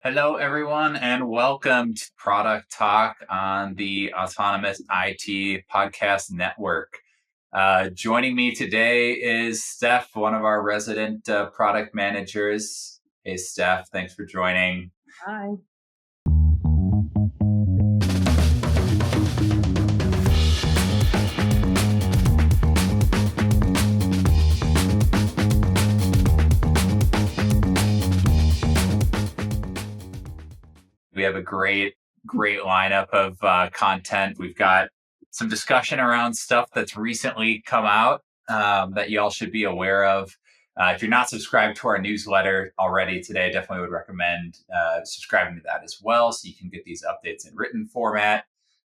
Hello, everyone, and welcome to Product Talk on the Autonomous IT Podcast Network. Joining me today is Steph, one of our resident product managers. Hey, Steph, thanks for joining. Hi. We have a great lineup of content. We've got some discussion around stuff that's recently come out that you all should be aware of. If you're not subscribed to our newsletter already today, I definitely would recommend subscribing to that as well, so you can get these updates in written format.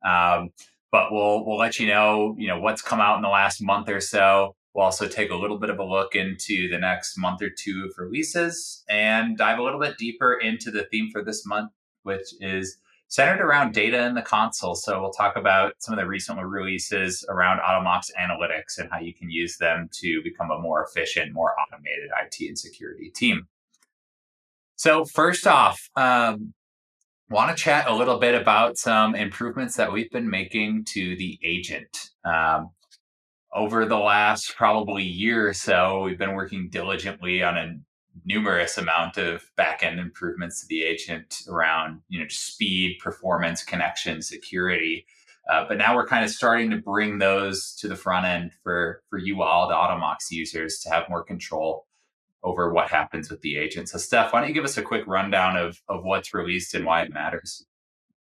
But we'll let you know what's come out in the last month or so. We'll also take a little bit of a look into the next month or two of releases and dive a little bit deeper into the theme for this month, which is centered around data in the console. So we'll talk about some of the recent releases around Automox analytics and how you can use them to become a more efficient, more automated IT and security team. So first off, want to chat a little bit about some improvements that we've been making to the agent. Over the last probably year or so, we've been working diligently on a numerous amount of back-end improvements to the agent around speed, performance, connection, security. But now we're kind of starting to bring those to the front end for you all, the Automox users, to have more control over what happens with the agent. So Steph, why don't you give us a quick rundown of what's released and why it matters?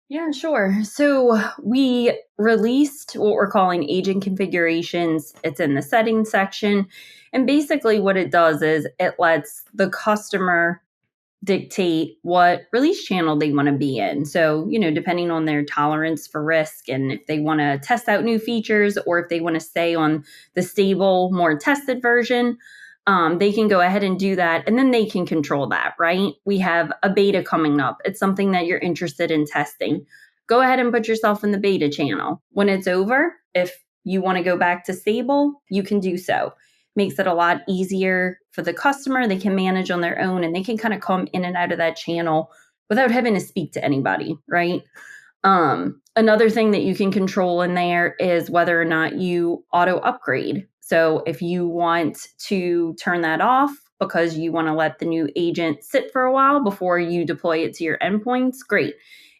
Yeah, sure. So we released what we're calling agent configurations. It's in the settings section. And basically what it does is it lets the customer dictate what release channel they want to be in. So, depending on their tolerance for risk and if they want to test out new features or if they want to stay on the stable, more tested version, they can go ahead and do that. And then they can control that, right? We have a beta coming up. It's something that you're interested in testing. Go ahead and put yourself in the beta channel. When it's over, if you want to go back to stable, you can do so. Makes it a lot easier for the customer. They can manage on their own and they can kind of come in and out of that channel without having to speak to anybody, right? Another thing that you can control in there is whether or not you auto upgrade. So if you want to turn that off because you want to let the new agent sit for a while before you deploy it to your endpoints, great.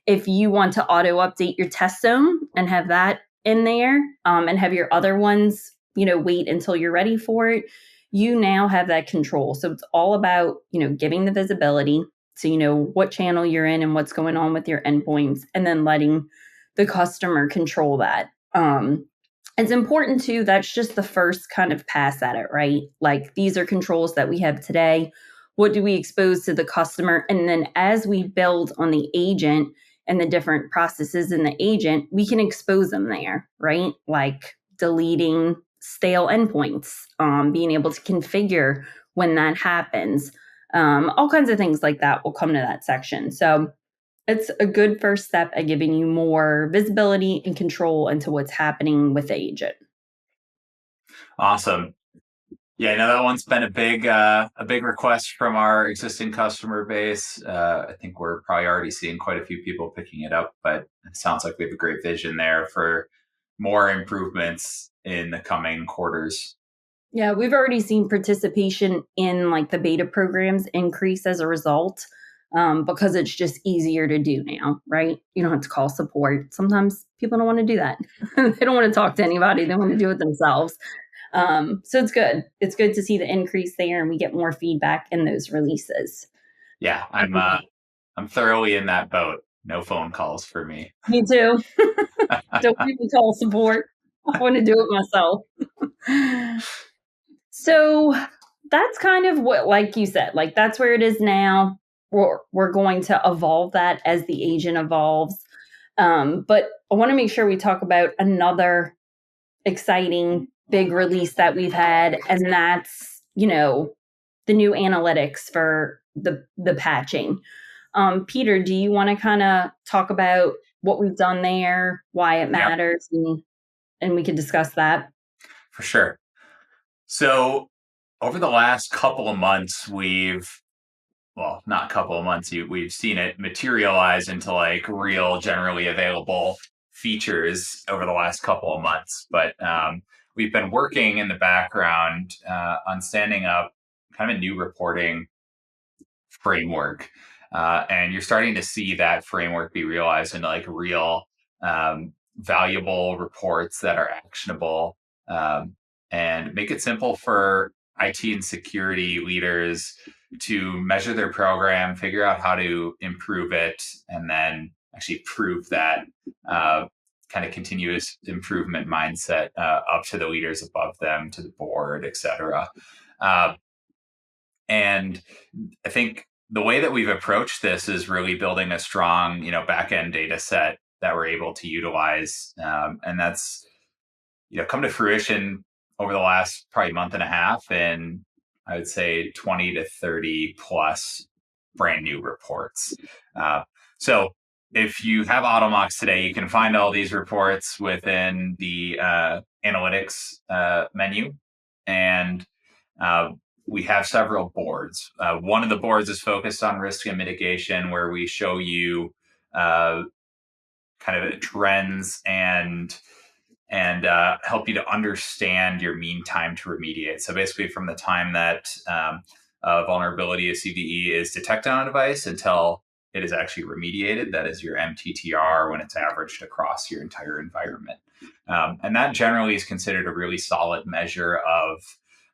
If you want to auto update your test zone and have that in there and have your other ones wait until you're ready for it, you now have that control. So it's all about, giving the visibility so you know what channel you're in and what's going on with your endpoints, and then letting the customer control that. It's important too, that's just the first kind of pass at it, right? Like these are controls that we have today. What do we expose to the customer? And then as we build on the agent and the different processes in the agent, we can expose them there, right? Like deleting stale endpoints, being able to configure when that happens. All kinds of things like that will come to that section. So it's a good first step at giving you more visibility and control into what's happening with the agent. Awesome. Yeah, I know that one's been a big request from our existing customer base. I think we're probably already seeing quite a few people picking it up, but it sounds like we have a great vision there for more improvements in the coming quarters. Yeah, we've already seen participation in like the beta programs increase as a result, because it's just easier to do now, right? You don't have to call support. Sometimes people don't want to do that. They don't want to talk to anybody. They want to do it themselves. So it's good. It's good to see the increase there, and we get more feedback in those releases. Yeah, I'm thoroughly in that boat. No phone calls for me. Me too. Don't even call support. I want to do it myself. So that's kind of what, like you said, like that's where it is now. We're going to evolve that as the agent evolves. But I want to make sure we talk about another exciting big release that we've had, and that's the new analytics for the patching. Peter, do you want to kind of talk about what we've done there, why it matters, and we can discuss that? For sure. So over the last couple of months, we've well, not a couple of months, we've seen it materialize into like real, generally available features over the last couple of months. But we've been working in the background on standing up kind of a new reporting framework. And you're starting to see that framework be realized into like real valuable reports that are actionable, and make it simple for IT and security leaders to measure their program, figure out how to improve it, and then actually prove that kind of continuous improvement mindset up to the leaders above them, to the board, etc. And I think the way that we've approached this is really building a strong, back end data set that we're able to utilize, and that's come to fruition over the last probably month and a half, and I would say 20 to 30 plus brand new reports. So if you have Automox today, you can find all these reports within the analytics menu, and we have several boards. One of the boards is focused on risk and mitigation, where we show you kind of trends and help you to understand your mean time to remediate. So basically, from the time that a vulnerability, a CVE, is detected on a device until it is actually remediated, that is your MTTR, when it's averaged across your entire environment. And that generally is considered a really solid measure of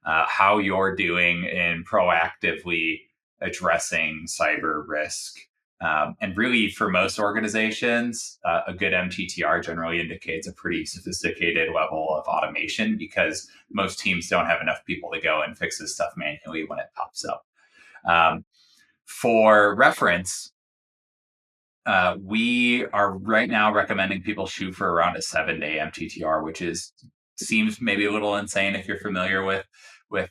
how you're doing in proactively addressing cyber risk. And really, for most organizations, a good MTTR generally indicates a pretty sophisticated level of automation, because most teams don't have enough people to go and fix this stuff manually when it pops up. For reference, we are right now recommending people shoot for around a 7-day MTTR, which seems maybe a little insane if you're familiar with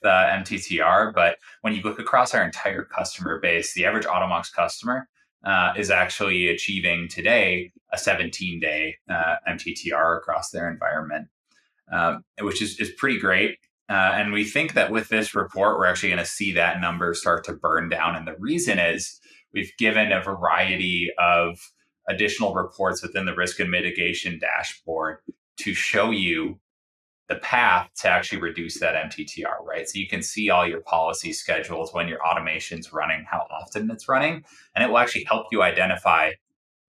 MTTR. But when you look across our entire customer base, the average Automox customer is actually achieving today a 17-day MTTR across their environment, which is pretty great. And we think that with this report, we're actually going to see that number start to burn down. And the reason is we've given a variety of additional reports within the risk and mitigation dashboard to show you the path to actually reduce that MTTR, right? So you can see all your policy schedules, when your automation's running, how often it's running, and it will actually help you identify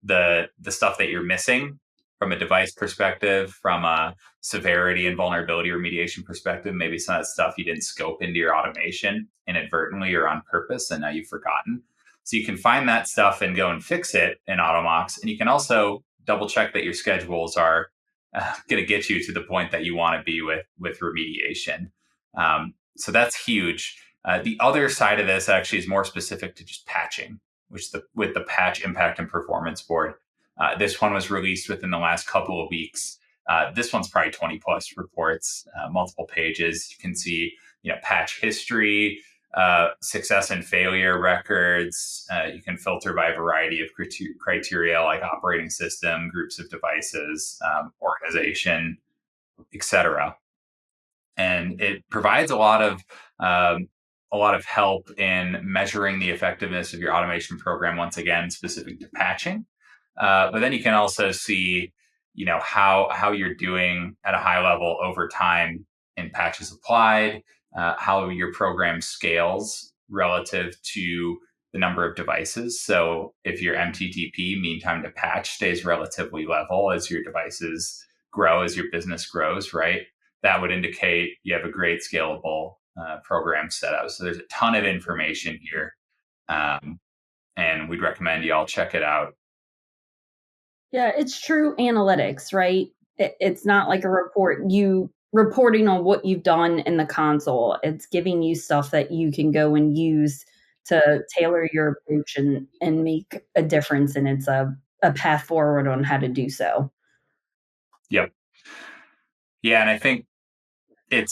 the stuff that you're missing from a device perspective, from a severity and vulnerability remediation perspective. Maybe some of that stuff you didn't scope into your automation inadvertently or on purpose, and now you've forgotten. So you can find that stuff and go and fix it in Automox, and you can also double check that your schedules are going to get you to the point that you want to be with remediation. So that's huge. The other side of this actually is more specific to just patching, which with the Patch Impact and Performance Board. This one was released within the last couple of weeks. This one's probably 20 plus reports, multiple pages. You can see, patch history, success and failure records. You can filter by a variety of criteria like operating system, groups of devices, organization, etc. And it provides a lot of help in measuring the effectiveness of your automation program, once again specific to patching. But then you can also see, how you're doing at a high level over time in patches applied, how your program scales relative to the number of devices. So if your MTTP, mean time to patch, stays relatively level as your devices grow, as your business grows, right? That would indicate you have a great scalable program set up. So there's a ton of information here. And we'd recommend you all check it out. Yeah, it's true analytics, right? It's not like a report. You reporting on what you've done in the console. It's giving you stuff that you can go and use to tailor your approach and make a difference. And it's a path forward on how to do so. Yep. Yeah, and I think it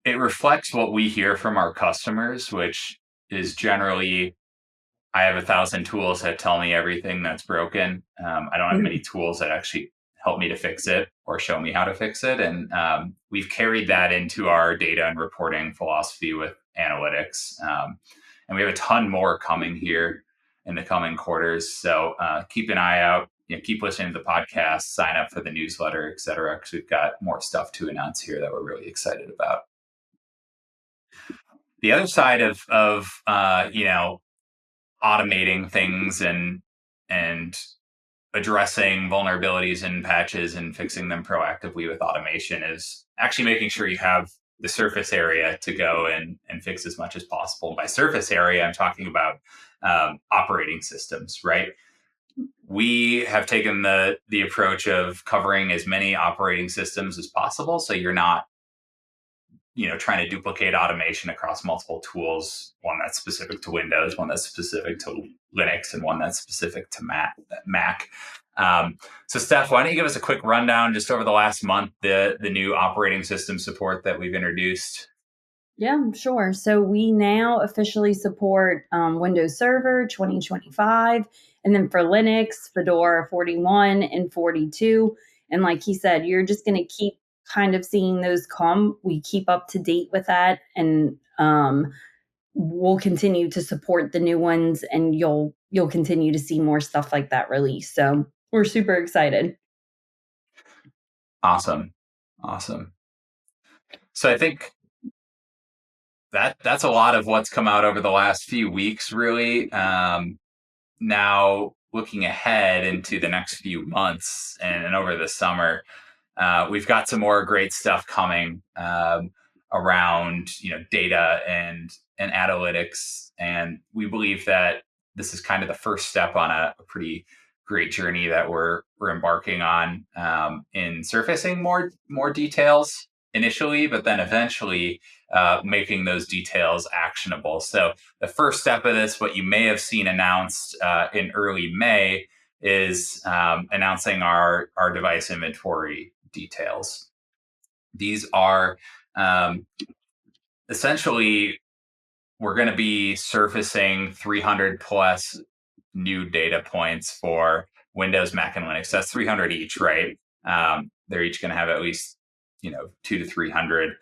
reflects what we hear from our customers, which is generally, I have 1,000 tools that tell me everything that's broken. I don't have many tools that actually help me to fix it or show me how to fix it. And we've carried that into our data and reporting philosophy with analytics. And we have a ton more coming here in the coming quarters. So keep an eye out. Keep listening to the podcast, sign up for the newsletter, et cetera, because we've got more stuff to announce here that we're really excited about. The other side of automating things and addressing vulnerabilities and patches and fixing them proactively with automation is actually making sure you have the surface area to go and fix as much as possible. By surface area, I'm talking about operating systems, right? We have taken the approach of covering as many operating systems as possible, so you're not trying to duplicate automation across multiple tools, one that's specific to Windows, one that's specific to Linux, and one that's specific to Mac. So Steph, why don't you give us a quick rundown just over the last month, the new operating system support that we've introduced? Yeah, sure. So we now officially support Windows Server 2025, and then for Linux, Fedora 41 and 42. And like he said, you're just going to keep kind of seeing those come. We keep up to date with that, and we'll continue to support the new ones, and you'll continue to see more stuff like that release. So we're super excited. Awesome. So I think that's a lot of what's come out over the last few weeks, really. Now looking ahead into the next few months and over the summer, we've got some more great stuff coming around data and analytics, and we believe that this is kind of the first step on a pretty great journey that we're embarking on in surfacing more details initially, but then eventually making those details actionable. So the first step of this, what you may have seen announced in early May, is announcing our device inventory details. These are essentially, we're going to be surfacing 300 plus new data points for Windows, Mac, and Linux. That's 300 each, right? They're each going to have at least 200 to 300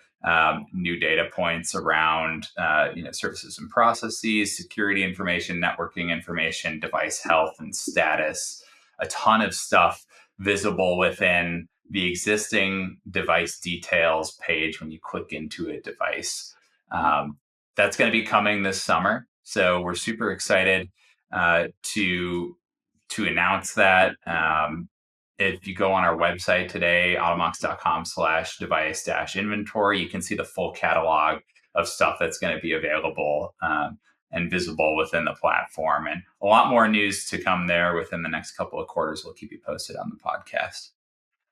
new data points around services and processes, security information, networking information, device health and status. A ton of stuff visible within the existing device details page when you click into a device. That's going to be coming this summer, so we're super excited to announce that. If you go on our website today, automox.com/device-inventory, you can see the full catalog of stuff that's going to be available and visible within the platform. And a lot more news to come there within the next couple of quarters. We'll keep you posted on the podcast.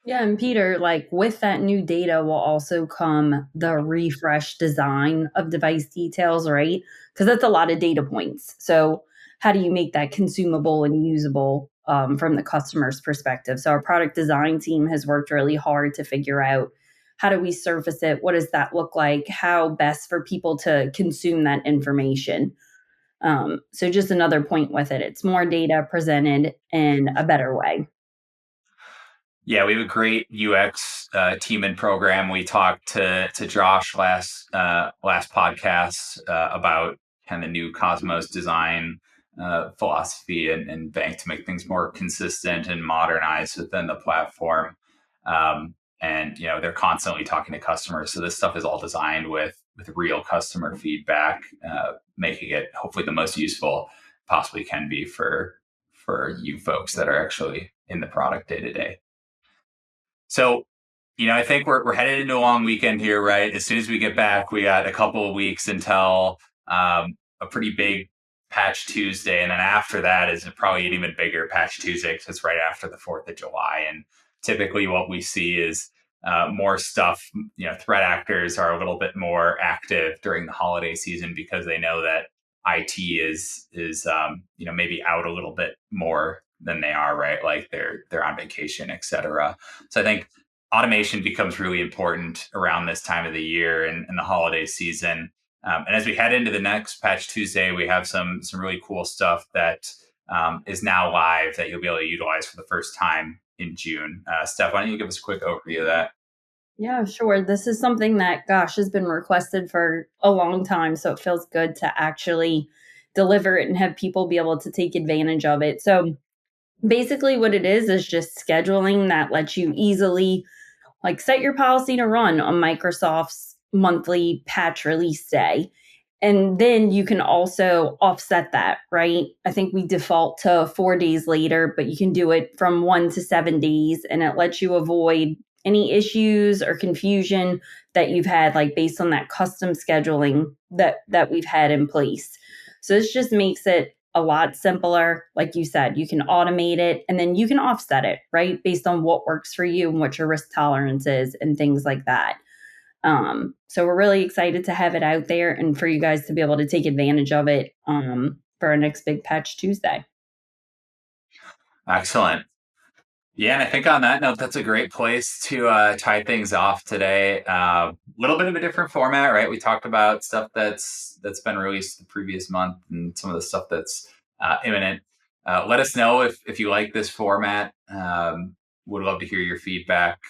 Yeah, and Peter, like with that new data will also come the refresh design of device details, right? Because that's a lot of data points. So how do you make that consumable and usable from the customer's perspective? So our product design team has worked really hard to figure out how do we surface it? What does that look like? How best for people to consume that information? So just another point with it. It's more data presented in a better way. Yeah, we have a great UX team and program. We talked to Josh last podcast about kind of new Cosmos design philosophy and bank to make things more consistent and modernized within the platform. And they're constantly talking to customers, so this stuff is all designed with real customer feedback, making it hopefully the most useful possibly can be for you folks that are actually in the product day to day. So, I think we're headed into a long weekend here, right? As soon as we get back, we got a couple of weeks until a pretty big Patch Tuesday. And then after that is probably an even bigger Patch Tuesday because it's right after the 4th of July. And typically what we see is more stuff. Threat actors are a little bit more active during the holiday season because they know that IT is maybe out a little bit more than they are, right? Like they're on vacation, et cetera. So I think automation becomes really important around this time of the year and the holiday season. And as we head into the next Patch Tuesday, we have some really cool stuff that is now live that you'll be able to utilize for the first time in June. Steph, why don't you give us a quick overview of that? Yeah, sure. This is something that, gosh, has been requested for a long time. So it feels good to actually deliver it and have people be able to take advantage of it. So basically what it is just scheduling that lets you easily like set your policy to run on Microsoft's monthly patch release day. And then you can also offset that, right? I think we default to 4 days later, but you can do it from 1 to 7 days, and it lets you avoid any issues or confusion that you've had, like based on that custom scheduling that we've had in place. So this just makes it a lot simpler. Like you said, you can automate it and then you can offset it, right? Based on what works for you and what your risk tolerance is and things like that. So we're really excited to have it out there and for you guys to be able to take advantage of it for our next big patch Tuesday. Excellent. Yeah, and I think on that note, that's a great place to tie things off today. A little bit of a different format, right? We talked about stuff that's been released the previous month and some of the stuff that's imminent. Let us know if you like this format. Would love to hear your feedback.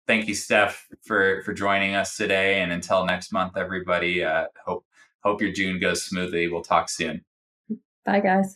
Thank you, Steph, for joining us today. And until next month, everybody, hope your June goes smoothly. We'll talk soon. Bye, guys.